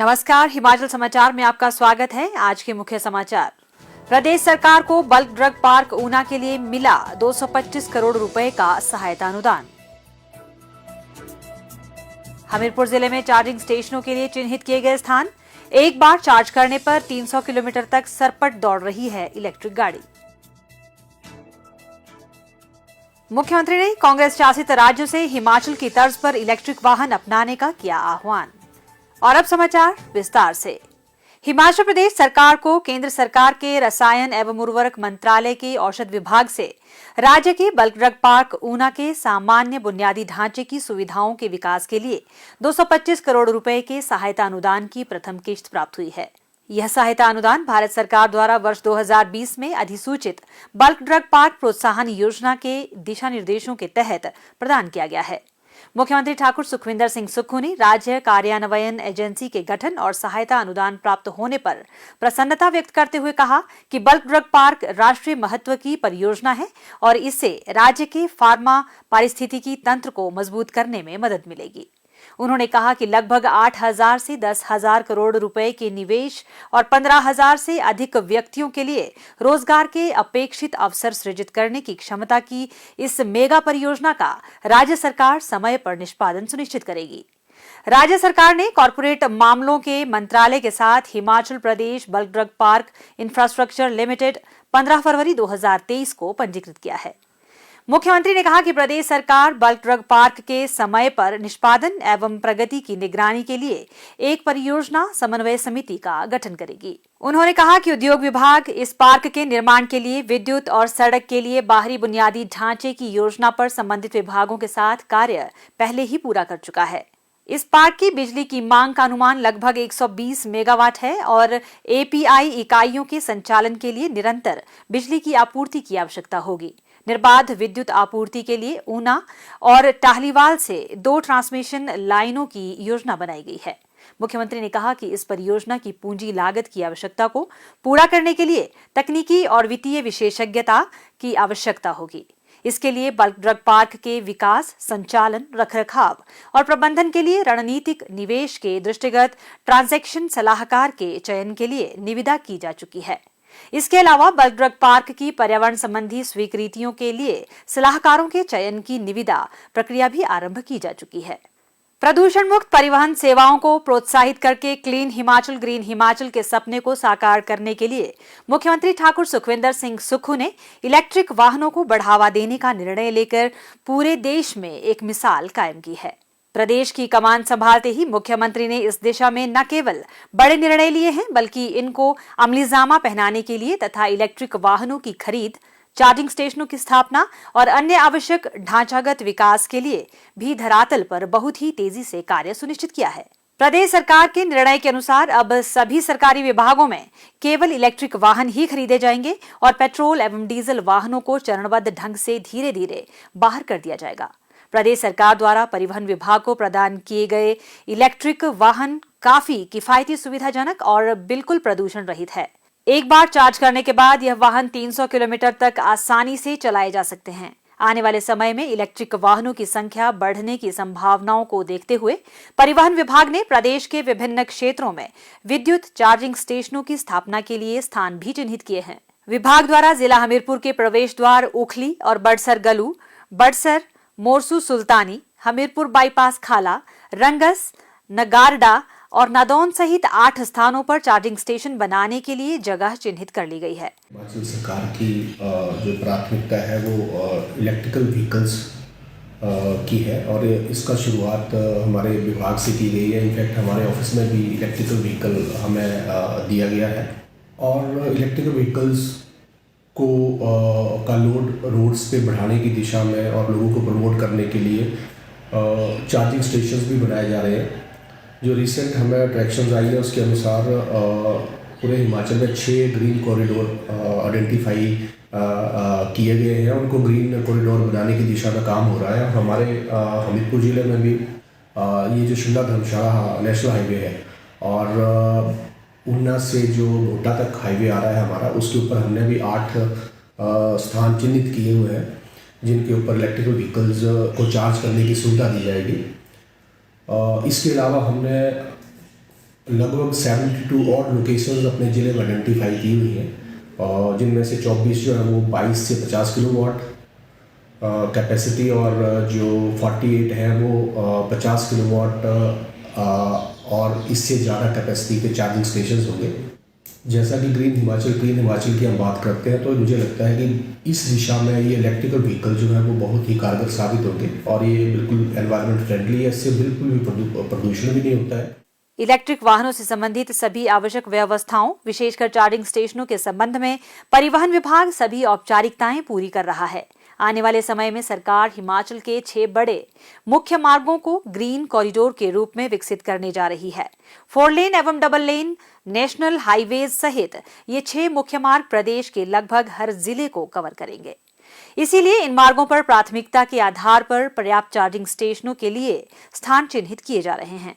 नमस्कार, हिमाचल समाचार में आपका स्वागत है। आज के मुख्य समाचार। प्रदेश सरकार को बल्क ड्रग पार्क ऊना के लिए मिला 225 करोड़ रुपए का सहायता अनुदान। हमीरपुर जिले में चार्जिंग स्टेशनों के लिए चिन्हित किए गए स्थान। एक बार चार्ज करने पर 300 किलोमीटर तक सरपट दौड़ रही है इलेक्ट्रिक गाड़ी। मुख्यमंत्री ने कांग्रेस शासित राज्यों से हिमाचल की तर्ज पर इलेक्ट्रिक वाहन अपनाने का किया आह्वान। और अब समाचार विस्तार से। हिमाचल प्रदेश सरकार को केंद्र सरकार के रसायन एवं उर्वरक मंत्रालय के औषध विभाग से राज्य के बल्क ड्रग पार्क ऊना के सामान्य बुनियादी ढांचे की सुविधाओं के विकास के लिए 225 करोड़ रुपए के सहायता अनुदान की प्रथम किश्त प्राप्त हुई है। यह सहायता अनुदान भारत सरकार द्वारा वर्ष 2020 में अधिसूचित बल्क ड्रग पार्क प्रोत्साहन योजना के दिशा निर्देशों के तहत प्रदान किया गया है। मुख्यमंत्री ठाकुर सुखविंदर सिंह सुक्खू ने राज्य कार्यान्वयन एजेंसी के गठन और सहायता अनुदान प्राप्त होने पर प्रसन्नता व्यक्त करते हुए कहा कि बल्क ड्रग पार्क राष्ट्रीय महत्व की परियोजना है और इससे राज्य के फार्मा पारिस्थितिकी तंत्र को मजबूत करने में मदद मिलेगी। उन्होंने कहा कि लगभग 8,000 से 10,000 करोड़ रुपए के निवेश और 15,000 से अधिक व्यक्तियों के लिए रोजगार के अपेक्षित अवसर सृजित करने की क्षमता की इस मेगा परियोजना का राज्य सरकार समय पर निष्पादन सुनिश्चित करेगी। राज्य सरकार ने कॉर्पोरेट मामलों के मंत्रालय के साथ Himachal Pradesh bulk drug park infrastructure limited 15 फरवरी 2023 को पंजीकृत किया है। मुख्यमंत्री ने कहा कि प्रदेश सरकार बल्क ड्रग पार्क के समय पर निष्पादन एवं प्रगति की निगरानी के लिए एक परियोजना समन्वय समिति का गठन करेगी। उन्होंने कहा कि उद्योग विभाग इस पार्क के निर्माण के लिए विद्युत और सड़क के लिए बाहरी बुनियादी ढांचे की योजना पर संबंधित विभागों के साथ कार्य पहले ही पूरा कर चुका है। इस पार्क की बिजली की मांग का अनुमान लगभग 120 मेगावाट है और एपीआई इकाइयों के संचालन के लिए निरंतर बिजली की आपूर्ति की आवश्यकता होगी। निर्बाध विद्युत आपूर्ति के लिए ऊना और टाहलीवाल से 2 ट्रांसमिशन लाइनों की योजना बनाई गई है। मुख्यमंत्री ने कहा कि इस परियोजना की पूंजी लागत की आवश्यकता को पूरा करने के लिए तकनीकी और वित्तीय विशेषज्ञता की आवश्यकता होगी। इसके लिए बल्क ड्रग पार्क के विकास, संचालन, रखरखाव और प्रबंधन के लिए रणनीतिक निवेश के दृष्टिगत ट्रांजैक्शन सलाहकार के चयन के लिए निविदा की जा चुकी है। इसके अलावा बल्क ड्रग पार्क की पर्यावरण संबंधी स्वीकृतियों के लिए सलाहकारों के चयन की निविदा प्रक्रिया भी आरंभ की जा चुकी है। प्रदूषण मुक्त परिवहन सेवाओं को प्रोत्साहित करके क्लीन हिमाचल ग्रीन हिमाचल के सपने को साकार करने के लिए मुख्यमंत्री ठाकुर सुखविंदर सिंह सुक्खू ने इलेक्ट्रिक वाहनों को बढ़ावा देने का निर्णय लेकर पूरे देश में एक मिसाल कायम की है। प्रदेश की कमान संभालते ही मुख्यमंत्री ने इस दिशा में न केवल बड़े निर्णय लिए हैं बल्कि इनको अमलीजामा पहनाने के लिए तथा इलेक्ट्रिक वाहनों की खरीद, चार्जिंग स्टेशनों की स्थापना और अन्य आवश्यक ढांचागत विकास के लिए भी धरातल पर बहुत ही तेजी से कार्य सुनिश्चित किया है। प्रदेश सरकार के निर्णय के अनुसार अब सभी सरकारी विभागों में केवल इलेक्ट्रिक वाहन ही खरीदे जाएंगे और पेट्रोल एवं डीजल वाहनों को चरणबद्ध ढंग से धीरे धीरे बाहर कर दिया जाएगा। प्रदेश सरकार द्वारा परिवहन विभाग को प्रदान किए गए इलेक्ट्रिक वाहन काफी किफायती, सुविधाजनक और बिल्कुल प्रदूषण रहित है। एक बार चार्ज करने के बाद यह वाहन 300 किलोमीटर तक आसानी से चलाए जा सकते हैं। आने वाले समय में इलेक्ट्रिक वाहनों की संख्या बढ़ने की संभावनाओं को देखते हुए परिवहन विभाग ने प्रदेश के विभिन्न क्षेत्रों में विद्युत चार्जिंग स्टेशनों की स्थापना के लिए स्थान भी चिन्हित किए हैं। विभाग द्वारा जिला हमीरपुर के प्रवेश द्वार उखली और बड़सर गलू, बड़सर मोरसू सुल्तानी, हमीरपुर बाईपास खाला, रंगस, नगारडा और नादौन सहित 8 स्थानों पर चार्जिंग स्टेशन बनाने के लिए जगह चिन्हित कर ली गई है। हिमाचल सरकार की जो प्राथमिकता है वो इलेक्ट्रिकल व्हीकल्स की है और इसका शुरुआत हमारे विभाग से की गई है। इनफैक्ट हमारे ऑफिस में भी इलेक्ट्रिकल व्हीकल हमें दिया गया है और इलेक्ट्रिकल व्हीकल्स को का लोड रोड्स पे बढ़ाने की दिशा में और लोगों को प्रमोट करने के लिए चार्जिंग स्टेशंस भी बनाए जा रहे हैं। जो रिसेंट हमें अट्रैक्शंस आई है उसके अनुसार पूरे हिमाचल में 6 ग्रीन कॉरिडोर आइडेंटिफाई किए गए हैं। उनको ग्रीन कॉरिडोर बनाने की दिशा में काम हो रहा है। हमारे हमीरपुर ज़िले में भी ये जो शिमला धर्मशाला नेशनल हाईवे है और ऊना से जो भोटा तक हाईवे आ रहा है हमारा, उसके ऊपर हमने भी 8 स्थान चिन्हित किए हुए हैं जिनके ऊपर इलेक्ट्रिकल व्हीकल्स को चार्ज करने की सुविधा दी जाएगी। इसके अलावा हमने लगभग 72 और लोकेशंस अपने ज़िले में आइडेंटिफाई की हुई हैं और जिनमें से 24 जो है वो 22 से 50 किलोवाट कैपेसिटी और जो 48 है वो 50 किलोवाट और इससे ज़्यादा कैपेसिटी के चार्जिंग स्टेशंस होंगे। जैसा कि ग्रीन हिमाचल की हम बात करते हैं तो मुझे लगता है कि इस दिशा में ये इलेक्ट्रिकल व्हीकल जो है वो बहुत ही कारगर साबित होंगे और ये बिल्कुल एनवायरनमेंट फ्रेंडली है, इससे बिल्कुल भी प्रदूषण भी नहीं होता है। इलेक्ट्रिक वाहनों से संबंधित सभी आवश्यक व्यवस्थाओं, विशेषकर चार्जिंग स्टेशनों के संबंध में परिवहन विभाग सभी औपचारिकताएं पूरी कर रहा है। आने वाले समय में सरकार हिमाचल के 6 बड़े मुख्य मार्गों को ग्रीन कॉरिडोर के रूप में विकसित करने जा रही है। 4 लेन एवं डबल लेन नेशनल हाईवेज सहित ये 6 मुख्य मार्ग प्रदेश के लगभग हर जिले को कवर करेंगे। इसीलिए इन मार्गों पर प्राथमिकता के आधार पर पर्याप्त चार्जिंग स्टेशनों के लिए स्थान चिन्हित किए जा रहे हैं।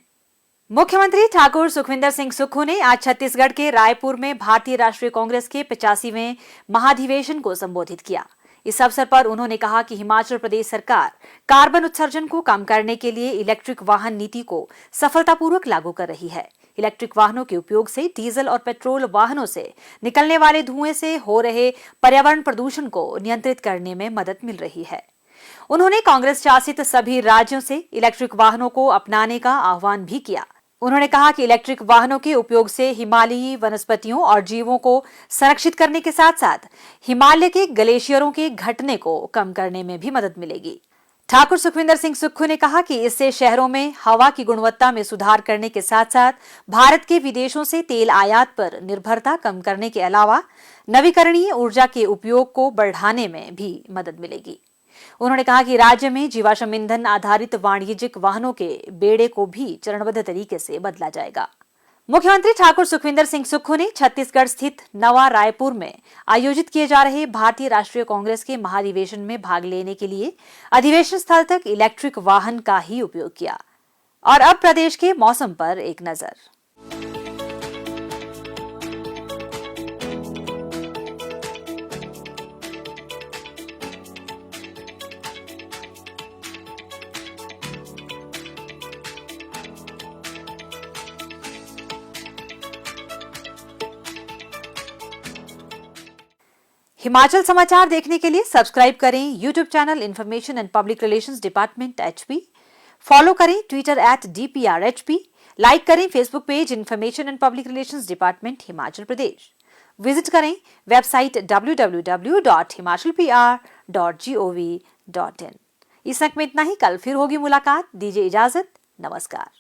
मुख्यमंत्री ठाकुर सुखविंदर सिंह सुक्खू ने आज छत्तीसगढ़ के रायपुर में भारतीय राष्ट्रीय कांग्रेस के 85वें महाधिवेशन को संबोधित किया। इस अवसर पर उन्होंने कहा कि हिमाचल प्रदेश सरकार कार्बन उत्सर्जन को कम करने के लिए इलेक्ट्रिक वाहन नीति को सफलतापूर्वक लागू कर रही है। इलेक्ट्रिक वाहनों के उपयोग से डीजल और पेट्रोल वाहनों से निकलने वाले धुएं से हो रहे पर्यावरण प्रदूषण को नियंत्रित करने में मदद मिल रही है। उन्होंने कांग्रेस शासित सभी राज्यों से इलेक्ट्रिक वाहनों को अपनाने का आह्वान भी किया। उन्होंने कहा कि इलेक्ट्रिक वाहनों के उपयोग से हिमालयी वनस्पतियों और जीवों को संरक्षित करने के साथ साथ हिमालय के ग्लेशियरों के घटने को कम करने में भी मदद मिलेगी। ठाकुर सुखविंदर सिंह सुक्खू ने कहा कि इससे शहरों में हवा की गुणवत्ता में सुधार करने के साथ साथ भारत के विदेशों से तेल आयात पर निर्भरता कम करने के अलावा नवीकरणीय ऊर्जा के उपयोग को बढ़ाने में भी मदद मिलेगी। उन्होंने कहा कि राज्य में जीवाश्म ईंधन आधारित वाणिज्यिक वाहनों के बेड़े को भी चरणबद्ध तरीके से बदला जाएगा। मुख्यमंत्री ठाकुर सुखविंदर सिंह सुक्खू ने छत्तीसगढ़ स्थित नवा रायपुर में आयोजित किए जा रहे भारतीय राष्ट्रीय कांग्रेस के महाधिवेशन में भाग लेने के लिए अधिवेशन स्थल तक इलेक्ट्रिक वाहन का ही उपयोग किया। और अब प्रदेश के मौसम पर एक नजर। हिमाचल समाचार देखने के लिए सब्सक्राइब करें YouTube channel information and public relations department HP, follow करें ट्विटर @DPRHP, लाइक करें Facebook page information and public relations department Himachal Pradesh, visit करें वेबसाइट www.himachalpr.gov.in। इस अंक में इतना ही। कल फिर होगी मुलाकात। दीजिए इजाजत। नमस्कार।